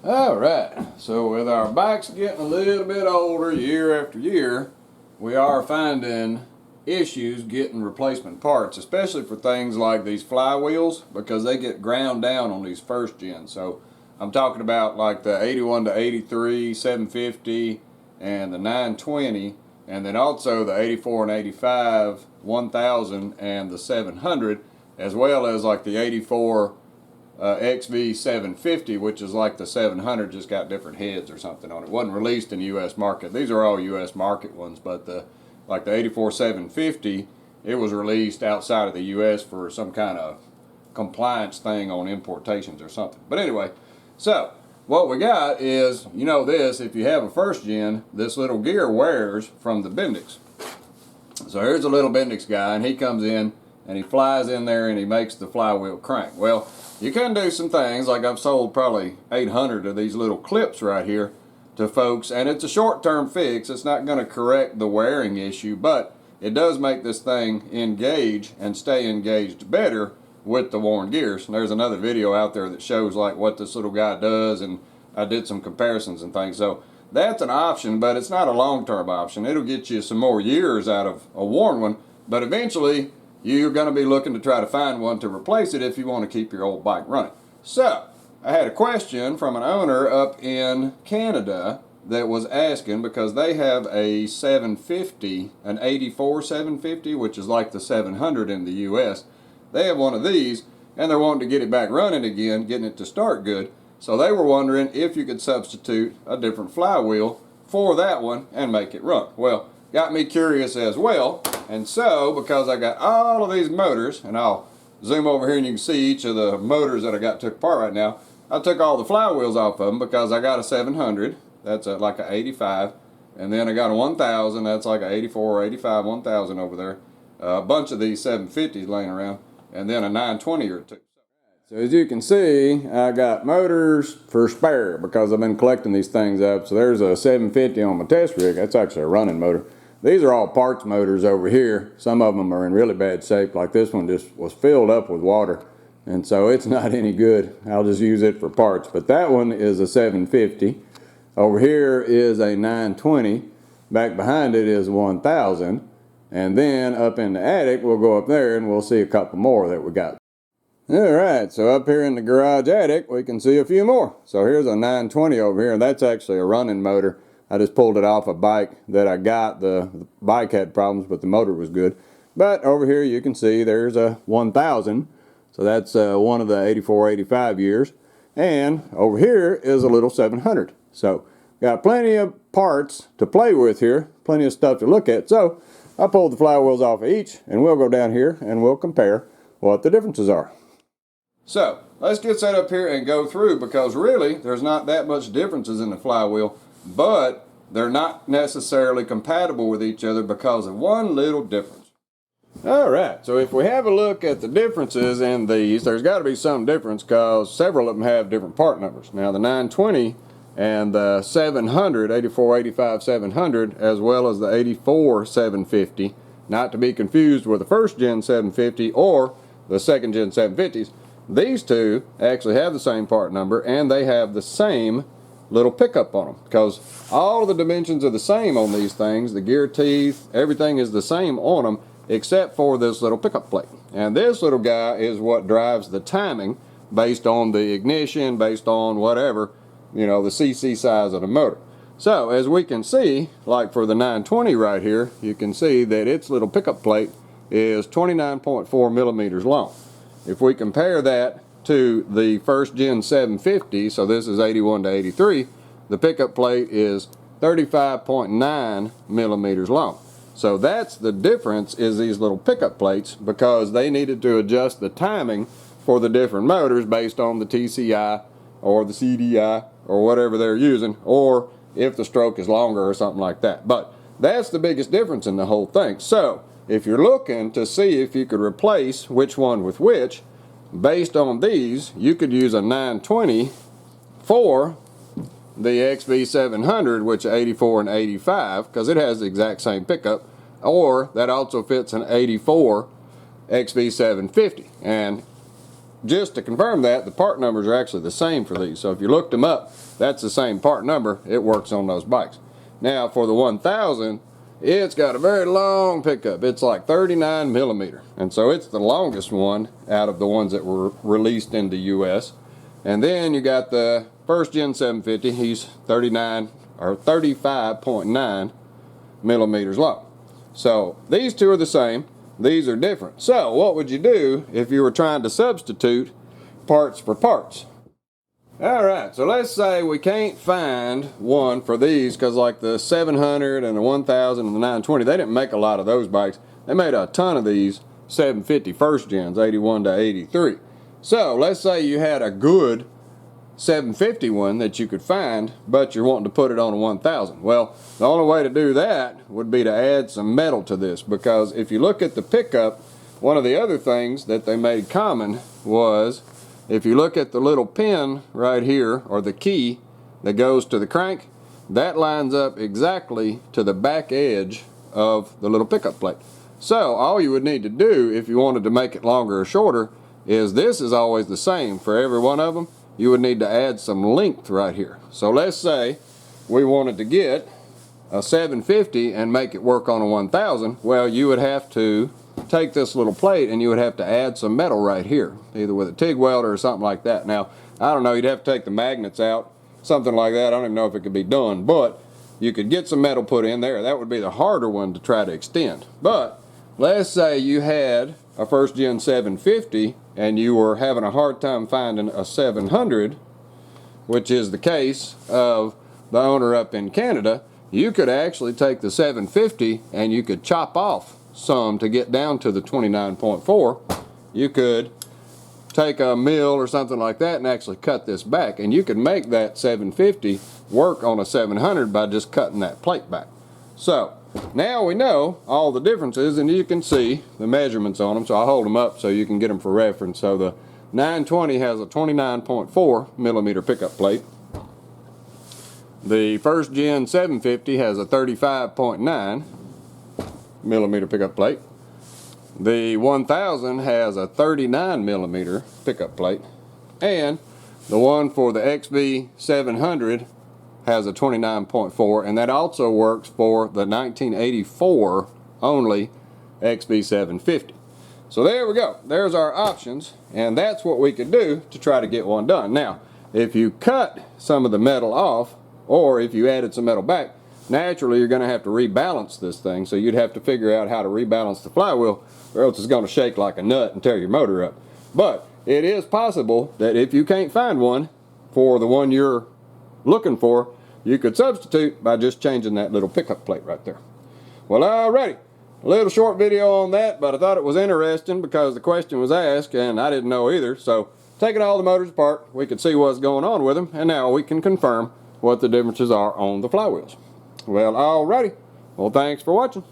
Alright, so with our bikes getting a little bit older year after year, we are finding issues getting replacement parts, especially for things like these flywheels, because they get ground down on these first gens. So I'm talking about like the 81 to 83, 750, and the 920, and then also the 84 and 85, 1000, and the 700, as well as like the 84 XV 750, which is like the 700, just got different heads or something on it. Wasn't released in the U.S. market. These are all U.S. market ones, but like the 84 750, it was released outside of the U.S. for some kind of compliance thing on importations or something. But anyway, so what we got is, you know this, if you have a first gen, this little gear wears from the Bendix. So here's a little Bendix guy, and he comes in and he flies in there and he makes the flywheel crank. Well, you can do some things, like I've sold probably 800 of these little clips right here to folks, and it's a short-term fix. It's not going to correct the wearing issue, but it does make this thing engage and stay engaged better with the worn gears. And there's another video out there that shows like what this little guy does, and I did some comparisons and things. So that's an option, but it's not a long-term option. It'll get you some more years out of a worn one, but eventually you're going to be looking to try to find one to replace it if you want to keep your old bike running. So I had a question from an owner up in Canada that was asking, because they have a 750, an 84 750, which is like the 700 in the US. They have one of these, and they're wanting to get it back running again, getting it to start good. So they were wondering if you could substitute a different flywheel for that one and make it run. Well, got me curious as well. And so, because I got all of these motors, and I'll zoom over here and you can see each of the motors that I got took apart right now. I took all the flywheels off of them because I got a 700, that's like an 85, and then I got a 1000, that's like an 84 or 85, 1000 over there. A bunch of these 750s laying around, and then a 920 or two. So as you can see, I got motors for spare because I've been collecting these things up. So there's a 750 on my test rig. That's actually a running motor. These are all parts motors over here. Some of them are in really bad shape, like this one just was filled up with water, and so it's not any good. I'll just use it for parts. But that one is a 750. Over here is a 920. Back behind it is 1000. And then up in the attic, we'll go up there and we'll see a couple more that we got. Alright, so up here in the garage attic, we can see a few more. So here's a 920 over here, and that's actually a running motor. I just pulled it off a bike that I got. The bike had problems, but the motor was good. But over here you can see there's a 1000. So that's one of the 84, 85 years. And over here is a little 700. So got plenty of parts to play with here, plenty of stuff to look at. So I pulled the flywheels off of each, and we'll go down here and we'll compare what the differences are. So let's get set up here and go through, because really there's not that much differences in the flywheel, but they're not necessarily compatible with each other because of one little difference. Alright, so if we have a look at the differences in these, there's got to be some difference because several of them have different part numbers. Now the 920 and the 700, 84, 85, 700, as well as the 84 750, not to be confused with the first gen 750 or the second gen 750s, these two actually have the same part number, and they have the same little pickup on them, because all of the dimensions are the same on these things. The gear teeth, everything is the same on them except for this little pickup plate. And this little guy is what drives the timing based on the ignition, based on whatever, you know, the cc size of the motor. So as we can see, like for the 920 right here, you can see that its little pickup plate is 29.4 millimeters long. If we compare that to the first gen 750, so this is 81 to 83, the pickup plate is 35.9 millimeters long. So that's the difference, is these little pickup plates, because they needed to adjust the timing for the different motors based on the TCI or the CDI or whatever they're using, or if the stroke is longer or something like that. But that's the biggest difference in the whole thing. So if you're looking to see if you could replace which one with which, based on these, you could use a 920 for the XV700, which is 84 and 85, because it has the exact same pickup, or that also fits an 84 XV750. And just to confirm that, the part numbers are actually the same for these. So if you looked them up, that's the same part number. It works on those bikes. Now for the 1000, it's got a very long pickup. It's like 39 millimeter. And so it's the longest one out of the ones that were released in the US. And then you got the first gen 750. He's 39 or 35.9 millimeters long. So these two are the same. These are different. So what would you do if you were trying to substitute parts for parts? Alright, so let's say we can't find one for these because like the 700 and the 1000 and the 920, they didn't make a lot of those bikes. They made a ton of these 750 first gens, 81 to 83. So let's say you had a good 750 one that you could find, but you're wanting to put it on a 1000. Well, the only way to do that would be to add some metal to this, because if you look at the pickup, one of the other things that they made common was, if you look at the little pin right here, or the key that goes to the crank, that lines up exactly to the back edge of the little pickup plate. So all you would need to do if you wanted to make it longer or shorter is, this is always the same for every one of them. You would need to add some length right here. So let's say we wanted to get a 750 and make it work on a 1000. Well, you would have to take this little plate and you would have to add some metal right here, either with a TIG welder or something like that. Now, I don't know, you'd have to take the magnets out, something like that. I don't even know if it could be done, but you could get some metal put in there. That would be the harder one to try to extend. But let's say you had a first gen 750 and you were having a hard time finding a 700, which is the case of the owner up in Canada. You could actually take the 750 and you could chop off some to get down to the 29.4. You could take a mill or something like that and actually cut this back, and you could make that 750 work on a 700 by just cutting that plate back. So now we know all the differences, and you can see the measurements on them. So I'll hold them up so you can get them for reference. So the 920 has a 29.4 millimeter pickup plate. The first gen 750 has a 35.9 millimeter pickup plate. The 1000 has a 39 millimeter pickup plate, and the one for the XB 700 has a 29.4, and that also works for the 1984 only XB 750. So there we go. There's our options, and that's what we could do to try to get one done. Now, if you cut some of the metal off, or if you added some metal back, naturally you're going to have to rebalance this thing. So you'd have to figure out how to rebalance the flywheel, or else it's going to shake like a nut and tear your motor up. But it is possible that if you can't find one for the one you're looking for, you could substitute by just changing that little pickup plate right there. Well, alrighty, a little short video on that, but I thought it was interesting because the question was asked and I didn't know either. So taking all the motors apart, we could see what's going on with them, and now we can confirm what the differences are on the flywheels. Well, alrighty. Well, thanks for watching.